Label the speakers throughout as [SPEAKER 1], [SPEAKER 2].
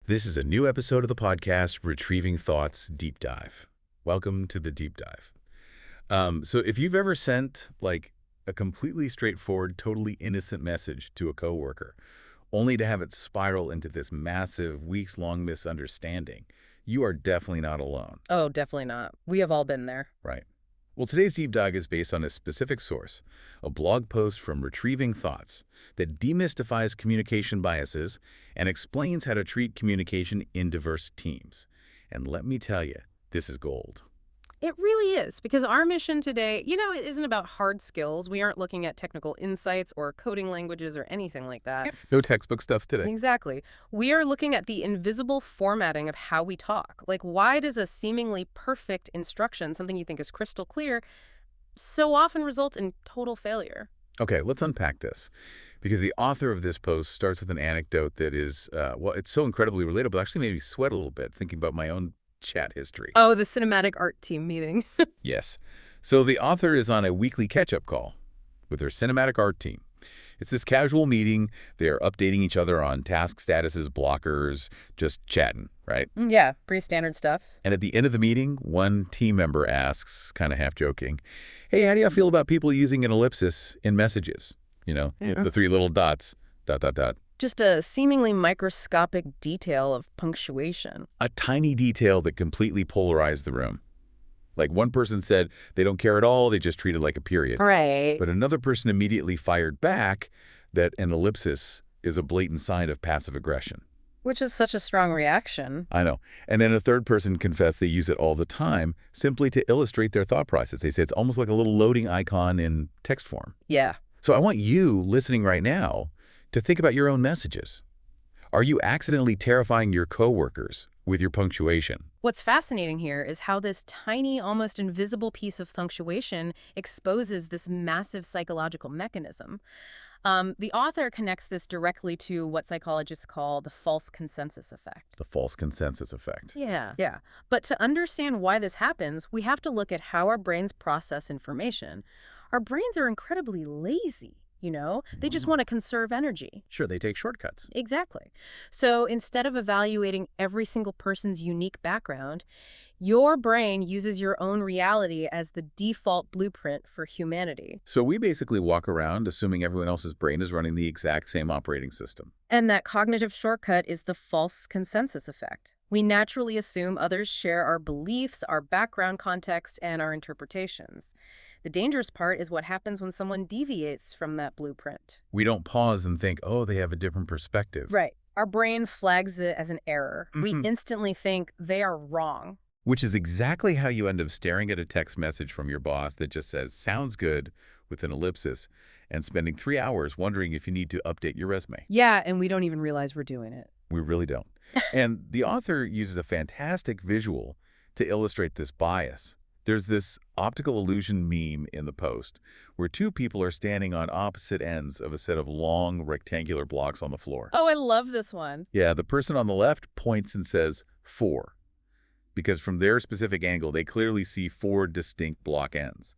[SPEAKER 1] This is a new episode of the podcast, Retrieving Thoughts Deep Dive. Welcome to the deep dive. So if you've ever sent like a completely straightforward, totally innocent message to a coworker, only to have it spiral into this massive, weeks-long misunderstanding, you are definitely not alone.
[SPEAKER 2] Oh, definitely not. We have all been there.
[SPEAKER 1] Right. Well, today's deep dive is based on a specific source, a blog post from Retrieving Thoughts that demystifies communication biases and explains how to treat communication in diverse teams. And let me tell you, this is gold.
[SPEAKER 2] It really is, because our mission today, it isn't about hard skills. We aren't looking at technical insights or coding languages or anything like that.
[SPEAKER 1] No textbook stuff today.
[SPEAKER 2] Exactly. We are looking at the invisible formatting of how we talk. Like, why does a seemingly perfect instruction, something you think is crystal clear, so often result in total failure?
[SPEAKER 1] Okay, let's unpack this, because the author of this post starts with an anecdote that is, well, it's so incredibly relatable. It actually made me sweat a little bit thinking about my own chat history.
[SPEAKER 2] Oh, the cinematic art team meeting.
[SPEAKER 1] Yes. So the author is on a weekly catch-up call with her cinematic art team. It's this casual meeting. They're updating each other on task statuses, blockers, just chatting, right?
[SPEAKER 2] Yeah, pretty standard stuff.
[SPEAKER 1] And at the end of the meeting, one team member asks, kind of half joking, hey, how do you feel about people using an ellipsis in messages?
[SPEAKER 2] Yeah.
[SPEAKER 1] The three little dots, ...
[SPEAKER 2] Just a seemingly microscopic detail of punctuation.
[SPEAKER 1] A tiny detail that completely polarized the room. Like one person said they don't care at all, they just treat it like a period.
[SPEAKER 2] Right.
[SPEAKER 1] But another person immediately fired back that an ellipsis is a blatant sign of passive aggression.
[SPEAKER 2] Which is such a strong reaction.
[SPEAKER 1] I know. And then a third person confessed they use it all the time simply to illustrate their thought process. They say it's almost like a little loading icon in text form.
[SPEAKER 2] Yeah.
[SPEAKER 1] So I want you listening right now to think about your own messages. Are you accidentally terrifying your coworkers with your punctuation?
[SPEAKER 2] What's fascinating here is how this tiny, almost invisible piece of punctuation exposes this massive psychological mechanism. The author connects this directly to what psychologists call the false consensus effect.
[SPEAKER 1] The false consensus effect.
[SPEAKER 2] Yeah. But to understand why this happens, we have to look at how our brains process information. Our brains are incredibly lazy. They just want to conserve energy.
[SPEAKER 1] Sure, they take shortcuts.
[SPEAKER 2] Exactly. So instead of evaluating every single person's unique background, your brain uses your own reality as the default blueprint for humanity.
[SPEAKER 1] So we basically walk around assuming everyone else's brain is running the exact same operating system.
[SPEAKER 2] And that cognitive shortcut is the false consensus effect. We naturally assume others share our beliefs, our background context, and our interpretations. The dangerous part is what happens when someone deviates from that blueprint.
[SPEAKER 1] We don't pause and think, oh, they have a different perspective.
[SPEAKER 2] Right. Our brain flags it as an error. We instantly think they are wrong.
[SPEAKER 1] Which is exactly how you end up staring at a text message from your boss that just says, sounds good, with an ellipsis, and spending 3 hours wondering if you need to update your resume.
[SPEAKER 2] Yeah, and we don't even realize we're doing it.
[SPEAKER 1] We really don't. And the author uses a fantastic visual to illustrate this bias. There's this optical illusion meme in the post where two people are standing on opposite ends of a set of long rectangular blocks on the floor.
[SPEAKER 2] Oh, I love this one.
[SPEAKER 1] Yeah, the person on the left points and says 4, because from their specific angle, they clearly see 4 distinct block ends.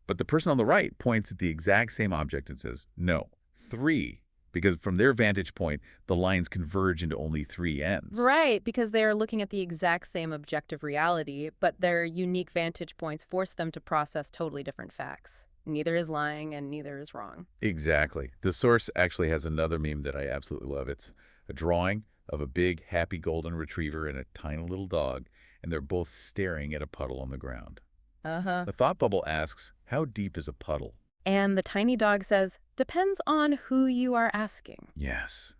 [SPEAKER 1] But the person on the right points at the exact same object and says, no, 3, because from their vantage point, the lines converge into only 3 ends.
[SPEAKER 2] Right, because they are looking at the exact same objective reality, but their unique vantage points force them to process totally different facts. Neither is lying and neither is wrong.
[SPEAKER 1] Exactly. The source actually has another meme that I absolutely love. It's a drawing of a big, happy golden retriever and a tiny little dog, and they're both staring at a puddle on the ground. The thought bubble asks, how deep is a puddle?
[SPEAKER 2] And the tiny dog says, depends on who you are asking.
[SPEAKER 1] Yes.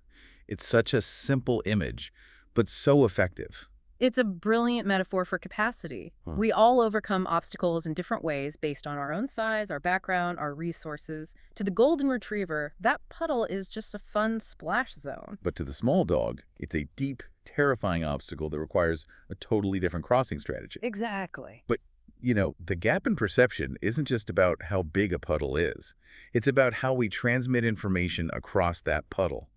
[SPEAKER 1] It's such a simple image, but so effective.
[SPEAKER 2] It's a brilliant metaphor for capacity. We all overcome obstacles in different ways based on our own size, our background, our resources. To the golden retriever, that puddle is just a fun splash zone.
[SPEAKER 1] But to the small dog, it's a deep, terrifying obstacle that requires a totally different crossing strategy.
[SPEAKER 2] Exactly.
[SPEAKER 1] But the gap in perception isn't just about how big a puddle is. It's about how we transmit information across that puddle.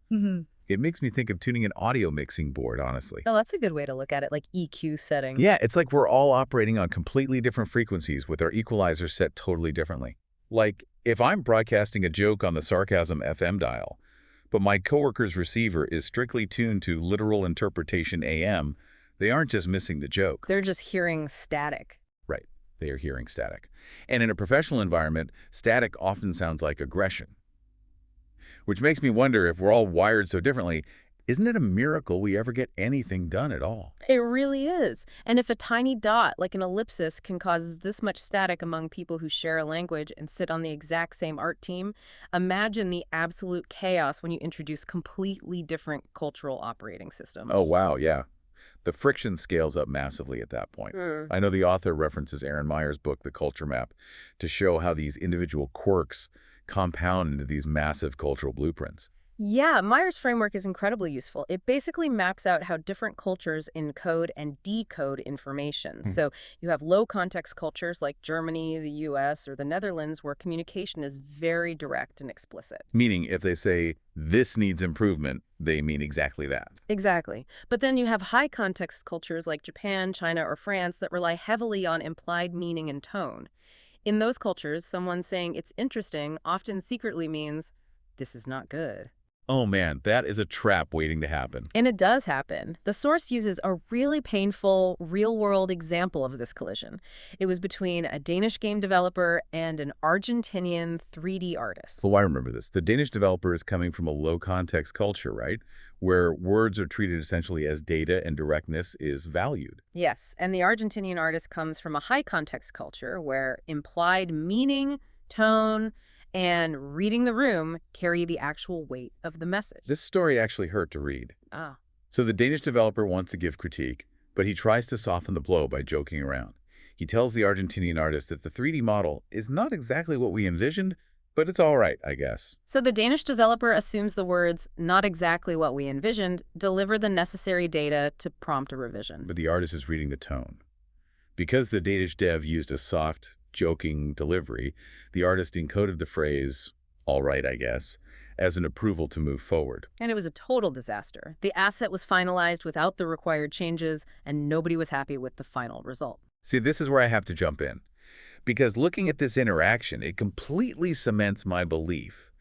[SPEAKER 1] It makes me think of tuning an audio mixing board, honestly.
[SPEAKER 2] Oh, that's a good way to look at it, like EQ setting.
[SPEAKER 1] Yeah, it's like we're all operating on completely different frequencies with our equalizer set totally differently. Like, if I'm broadcasting a joke on the Sarcasm FM dial, but my coworker's receiver is strictly tuned to literal interpretation AM, they aren't just missing the joke.
[SPEAKER 2] They're just hearing static.
[SPEAKER 1] Right. They are hearing static. And in a professional environment, static often sounds like aggression. Which makes me wonder, if we're all wired so differently, isn't it a miracle we ever get anything done at all?
[SPEAKER 2] It really is. And if a tiny dot, like an ellipsis, can cause this much static among people who share a language and sit on the exact same art team, imagine the absolute chaos when you introduce completely different cultural operating
[SPEAKER 1] Oh,
[SPEAKER 2] systems.
[SPEAKER 1] wow, yeah. The friction scales up massively at that point.
[SPEAKER 2] Hmm.
[SPEAKER 1] I know the author references Aaron Meyer's book, The Culture Map, to show how these individual quirks compound into these massive cultural blueprints.
[SPEAKER 2] Yeah, Meyer's framework is incredibly useful. It basically maps out how different cultures encode and decode information.
[SPEAKER 1] Hmm.
[SPEAKER 2] So you have low context cultures like Germany, the US, or the Netherlands, where communication is very direct and explicit.
[SPEAKER 1] Meaning, if they say, this needs improvement, they mean exactly that.
[SPEAKER 2] Exactly. But then you have high context cultures like Japan, China, or France that rely heavily on implied meaning and tone. In those cultures, someone saying it's interesting often secretly means this is not good.
[SPEAKER 1] Oh man, that is a trap waiting to happen.
[SPEAKER 2] And it does happen. The source uses a really painful, real-world example of this collision. It was between a Danish game developer and an Argentinian 3D artist.
[SPEAKER 1] Oh, I remember this. The Danish developer is coming from a low-context culture, right? Where words are treated essentially as data and directness is valued.
[SPEAKER 2] Yes, and the Argentinian artist comes from a high-context culture where implied meaning, tone, and reading the room carry the actual weight of the message.
[SPEAKER 1] This story actually hurt to read.
[SPEAKER 2] Ah.
[SPEAKER 1] So the Danish developer wants to give critique, but he tries to soften the blow by joking around. He tells the Argentinian artist that the 3D model is not exactly what we envisioned, but it's all right, I guess.
[SPEAKER 2] So the Danish developer assumes the words, not exactly what we envisioned, deliver the necessary data to prompt a revision.
[SPEAKER 1] But the artist is reading the tone. Because the Danish dev used a soft, joking delivery, the artist encoded the phrase, all right, I guess, as an approval to move forward.
[SPEAKER 2] And it was a total disaster. The asset was finalized without the required changes, and nobody was happy with the final result.
[SPEAKER 1] See, this is where I have to jump in. Because looking at this interaction, it completely cements my belief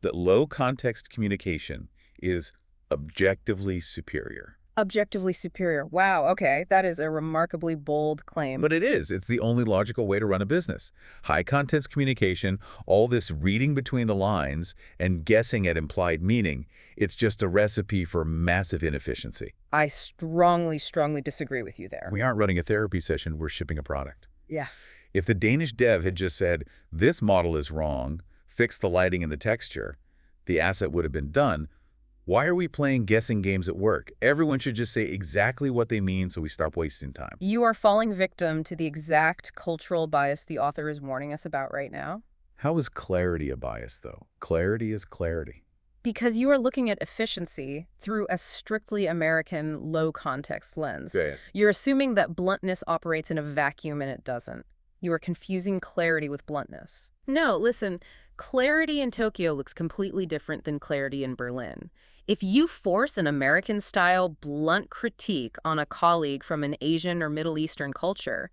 [SPEAKER 1] that low-context communication is objectively superior.
[SPEAKER 2] Objectively superior. Wow, okay. That is a remarkably bold claim.
[SPEAKER 1] But it is. It's the only logical way to run a business. High-context communication, all this reading between the lines and guessing at implied meaning, it's just a recipe for massive inefficiency.
[SPEAKER 2] I strongly, strongly disagree with you there.
[SPEAKER 1] We aren't running a therapy session, we're shipping a product.
[SPEAKER 2] Yeah.
[SPEAKER 1] If the Danish dev had just said, this model is wrong, fix the lighting and the texture, the asset would have been done. Why are we playing guessing games at work? Everyone should just say exactly what they mean so we stop wasting time.
[SPEAKER 2] You are falling victim to the exact cultural bias the author is warning us about right now.
[SPEAKER 1] How is clarity a bias, though? Clarity is clarity.
[SPEAKER 2] Because you are looking at efficiency through a strictly American low-context lens.
[SPEAKER 1] Go ahead.
[SPEAKER 2] You're assuming that bluntness operates in a vacuum, and it doesn't. You are confusing clarity with bluntness. No, listen, clarity in Tokyo looks completely different than clarity in Berlin. If you force an American-style blunt critique on a colleague from an Asian or Middle Eastern culture,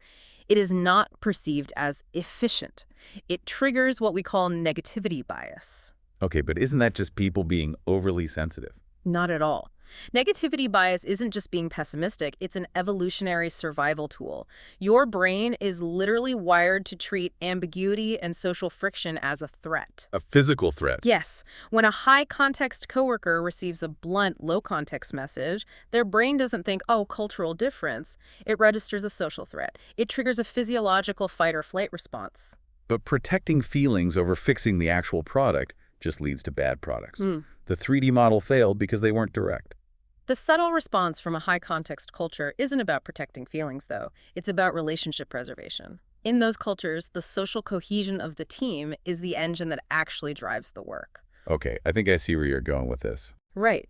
[SPEAKER 2] it is not perceived as efficient. It triggers what we call negativity bias.
[SPEAKER 1] Okay, but isn't that just people being overly sensitive?
[SPEAKER 2] Not at all. Negativity bias isn't just being pessimistic, it's an evolutionary survival tool. Your brain is literally wired to treat ambiguity and social friction as a threat.
[SPEAKER 1] A physical threat.
[SPEAKER 2] Yes, when a high-context coworker receives a blunt, low-context message, their brain doesn't think, oh, cultural difference. It registers a social threat. It triggers a physiological fight-or-flight response.
[SPEAKER 1] But protecting feelings over fixing the actual product just leads to bad products. The 3D model failed because they weren't direct.
[SPEAKER 2] The subtle response from a high-context culture isn't about protecting feelings, though. It's about relationship preservation. In those cultures, the social cohesion of the team is the engine that actually drives the work.
[SPEAKER 1] Okay, I think I see where you're going with this.
[SPEAKER 2] Right.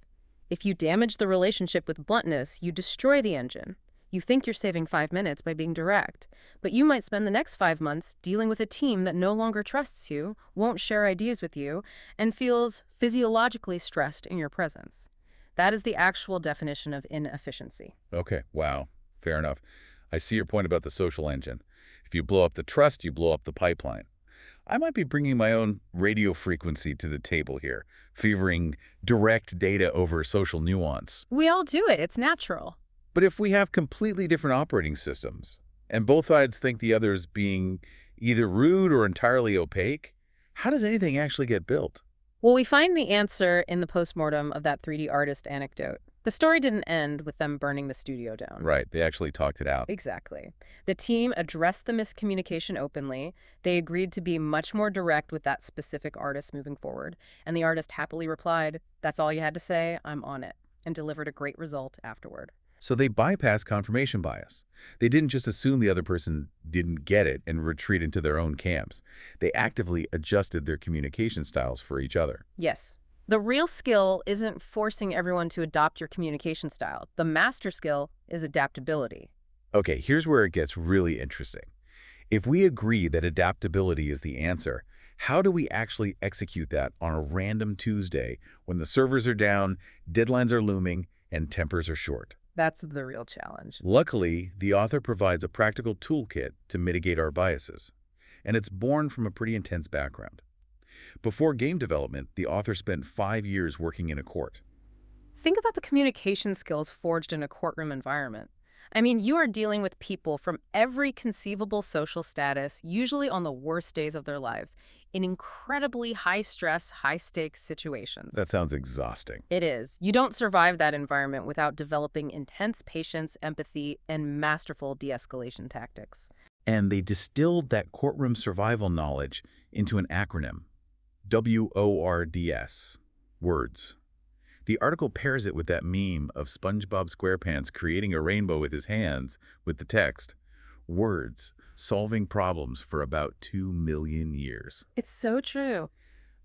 [SPEAKER 2] If you damage the relationship with bluntness, you destroy the engine. You think you're saving 5 minutes by being direct, but you might spend the next 5 months dealing with a team that no longer trusts you, won't share ideas with you, and feels physiologically stressed in your presence. That is the actual definition of inefficiency.
[SPEAKER 1] Okay, wow, fair enough. I see your point about the social engine. If you blow up the trust, you blow up the pipeline. I might be bringing my own radio frequency to the table here, favoring direct data over social nuance.
[SPEAKER 2] We all do it. It's natural.
[SPEAKER 1] But if we have completely different operating systems, and both sides think the other's being either rude or entirely opaque, how does anything actually get built?
[SPEAKER 2] Well, we find the answer in the postmortem of that 3D artist anecdote. The story didn't end with them burning the studio down.
[SPEAKER 1] Right, they actually talked it out.
[SPEAKER 2] Exactly. The team addressed the miscommunication openly. They agreed to be much more direct with that specific artist moving forward. And the artist happily replied, "That's all you had to say, I'm on it," and delivered a great result afterward.
[SPEAKER 1] So they bypassed confirmation bias. They didn't just assume the other person didn't get it and retreat into their own camps. They actively adjusted their communication styles for each other.
[SPEAKER 2] Yes. The real skill isn't forcing everyone to adopt your communication style. The master skill is adaptability.
[SPEAKER 1] Okay, here's where it gets really interesting. If we agree that adaptability is the answer, how do we actually execute that on a random Tuesday when the servers are down, deadlines are looming, and tempers are short?
[SPEAKER 2] That's the real challenge.
[SPEAKER 1] Luckily, the author provides a practical toolkit to mitigate our biases, and it's born from a pretty intense background. Before game development, the author spent 5 years working in a court.
[SPEAKER 2] Think about the communication skills forged in a courtroom environment. I mean, you are dealing with people from every conceivable social status, usually on the worst days of their lives, in incredibly high-stress, high-stakes situations.
[SPEAKER 1] That sounds exhausting.
[SPEAKER 2] It is. You don't survive that environment without developing intense patience, empathy, and masterful de-escalation tactics.
[SPEAKER 1] And they distilled that courtroom survival knowledge into an acronym, WORDS, words. The article pairs it with that meme of SpongeBob SquarePants creating a rainbow with his hands with the text, "Words, solving problems for about 2 million years."
[SPEAKER 2] It's so true.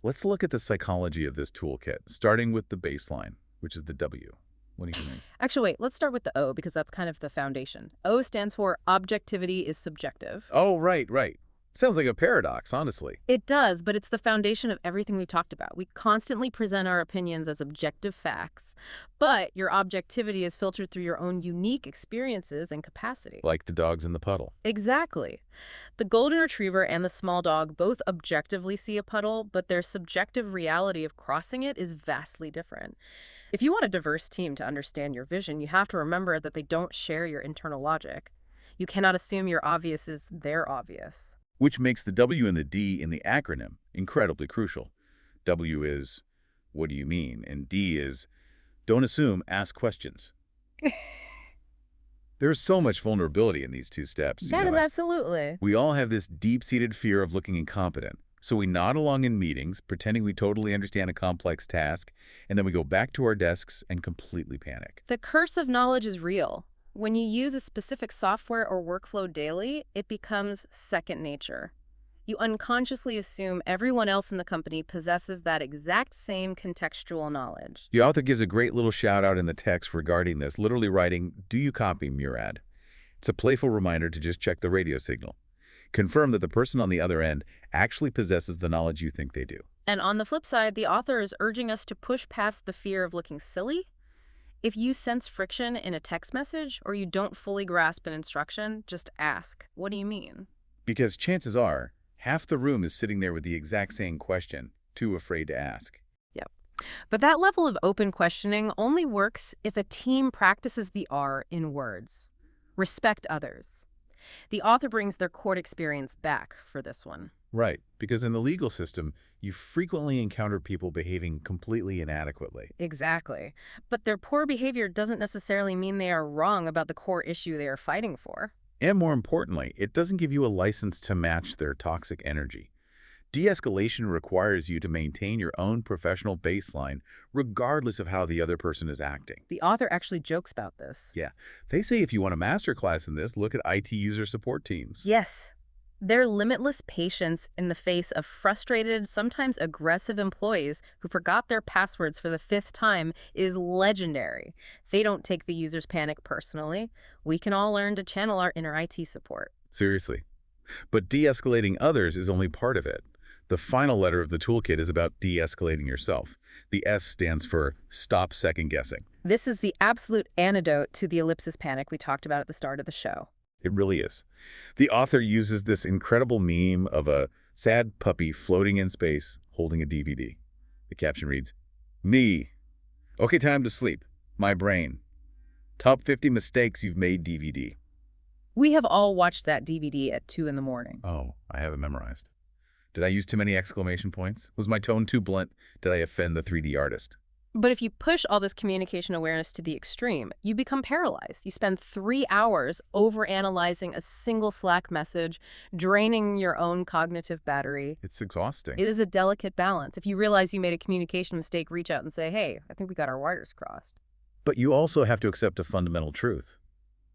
[SPEAKER 1] Let's look at the psychology of this toolkit, starting with the baseline, which is the W. What do you think?
[SPEAKER 2] Actually, wait, let's start with the O because that's kind of the foundation. O stands for objectivity is subjective.
[SPEAKER 1] Oh, right. Sounds like a paradox, honestly.
[SPEAKER 2] It does, but it's the foundation of everything we've talked about. We constantly present our opinions as objective facts, but your objectivity is filtered through your own unique experiences and capacity.
[SPEAKER 1] Like the dogs in the puddle.
[SPEAKER 2] Exactly. The golden retriever and the small dog both objectively see a puddle, but their subjective reality of crossing it is vastly different. If you want a diverse team to understand your vision, you have to remember that they don't share your internal logic. You cannot assume your obvious is their obvious.
[SPEAKER 1] Which makes the W and the D in the acronym incredibly crucial. W is, what do you mean? And D is, don't assume, ask questions. There's so much vulnerability in these two steps.
[SPEAKER 2] Absolutely.
[SPEAKER 1] We all have this deep-seated fear of looking incompetent. So we nod along in meetings, pretending we totally understand a complex task, and then we go back to our desks and completely panic.
[SPEAKER 2] The curse of knowledge is real. When you use a specific software or workflow daily, it becomes second nature. You unconsciously assume everyone else in the company possesses that exact same contextual knowledge.
[SPEAKER 1] The author gives a great little shout out in the text regarding this, literally writing, "Do you copy, Murad?" It's a playful reminder to just check the radio signal. Confirm that the person on the other end actually possesses the knowledge you think they do.
[SPEAKER 2] And on the flip side, the author is urging us to push past the fear of looking silly. If you sense friction in a text message or you don't fully grasp an instruction, just ask, "What do you mean?"
[SPEAKER 1] Because chances are, half the room is sitting there with the exact same question, too afraid to ask.
[SPEAKER 2] Yep. But that level of open questioning only works if a team practices the R in words. Respect others. The author brings their court experience back for this one.
[SPEAKER 1] Right, because in the legal system, you frequently encounter people behaving completely inadequately.
[SPEAKER 2] Exactly. But their poor behavior doesn't necessarily mean they are wrong about the core issue they are fighting for.
[SPEAKER 1] And more importantly, it doesn't give you a license to match their toxic energy. De-escalation requires you to maintain your own professional baseline, regardless of how the other person is acting.
[SPEAKER 2] The author actually jokes about this.
[SPEAKER 1] Yeah, they say if you want a masterclass in this, look at IT user support teams.
[SPEAKER 2] Yes. Their limitless patience in the face of frustrated, sometimes aggressive employees who forgot their passwords for the 5th time is legendary. They don't take the user's panic personally. We can all learn to channel our inner IT support.
[SPEAKER 1] Seriously. But de-escalating others is only part of it. The final letter of the toolkit is about de-escalating yourself. The S stands for stop second-guessing.
[SPEAKER 2] This is the absolute antidote to the ellipsis panic we talked about at the start of the show.
[SPEAKER 1] It really is. The author uses this incredible meme of a Sad puppy floating in space, holding a DVD. The caption reads, "Me. Okay, time to sleep. My brain. Top 50 mistakes you've made DVD."
[SPEAKER 2] We have all watched that DVD at 2 in the morning.
[SPEAKER 1] Oh, I have it memorized. Did I use too many exclamation points? Was my tone too blunt? Did I offend the 3D artist?
[SPEAKER 2] But if you push all this communication awareness to the extreme, you become paralyzed. You spend 3 hours overanalyzing a single Slack message, draining your own cognitive battery.
[SPEAKER 1] It's exhausting.
[SPEAKER 2] It is a delicate balance. If you realize you made a communication mistake, reach out and say, hey, I think we got our wires crossed.
[SPEAKER 1] But you also have to accept a fundamental truth.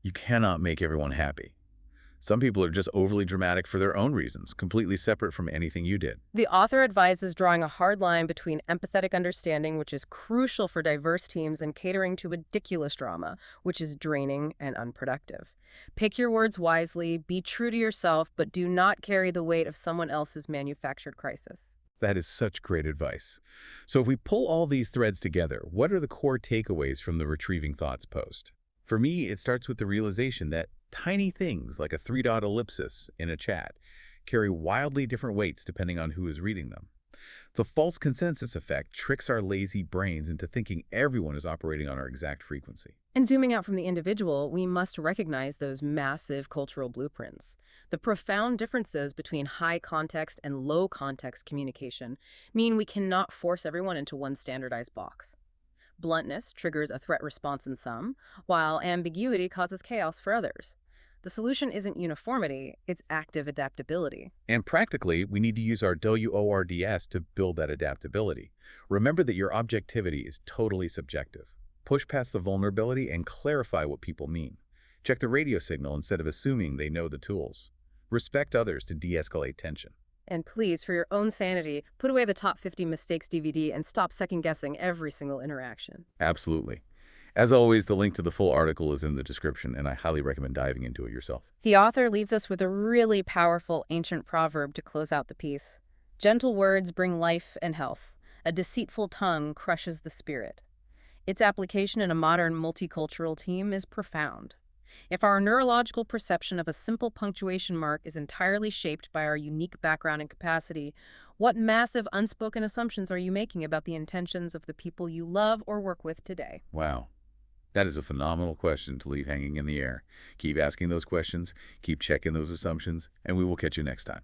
[SPEAKER 1] You cannot make everyone happy. Some people are just overly dramatic for their own reasons, completely separate from anything you did.
[SPEAKER 2] The author advises drawing a hard line between empathetic understanding, which is crucial for diverse teams, and catering to ridiculous drama, which is draining and unproductive. Pick your words wisely, be true to yourself, but do not carry the weight of someone else's manufactured crisis.
[SPEAKER 1] That is such great advice. So if we pull all these threads together, what are the core takeaways from the Retrieving Thoughts post? For me, it starts with the realization that tiny things like a three-dot ellipsis in a chat carry wildly different weights depending on who is reading them. The false consensus effect tricks our lazy brains into thinking everyone is operating on our exact frequency.
[SPEAKER 2] And zooming out from the individual, we must recognize those massive cultural blueprints. The profound differences between high context and low context communication mean we cannot force everyone into one standardized box. Bluntness triggers a threat response in some, while ambiguity causes chaos for others. The solution isn't uniformity, it's active adaptability.
[SPEAKER 1] And practically, we need to use our WORDS to build that adaptability. Remember that your objectivity is totally subjective. Push past the vulnerability and clarify what people mean. Check the radio signal instead of assuming they know the tools. Respect others to de-escalate tension.
[SPEAKER 2] And please, for your own sanity, put away the Top 50 Mistakes DVD and stop second-guessing every single interaction.
[SPEAKER 1] Absolutely. As always, the link to the full article is in the description, and I highly recommend diving into it yourself.
[SPEAKER 2] The author leaves us with a really powerful ancient proverb to close out the piece. Gentle words bring life and health. A deceitful tongue crushes the spirit. Its application in a modern multicultural team is profound. If our neurological perception of a simple punctuation mark is entirely shaped by our unique background and capacity, what massive unspoken assumptions are you making about the intentions of the people you love or work with today?
[SPEAKER 1] Wow. That is a phenomenal question to leave hanging in the air. Keep asking those questions, keep checking those assumptions, and we will catch you next time.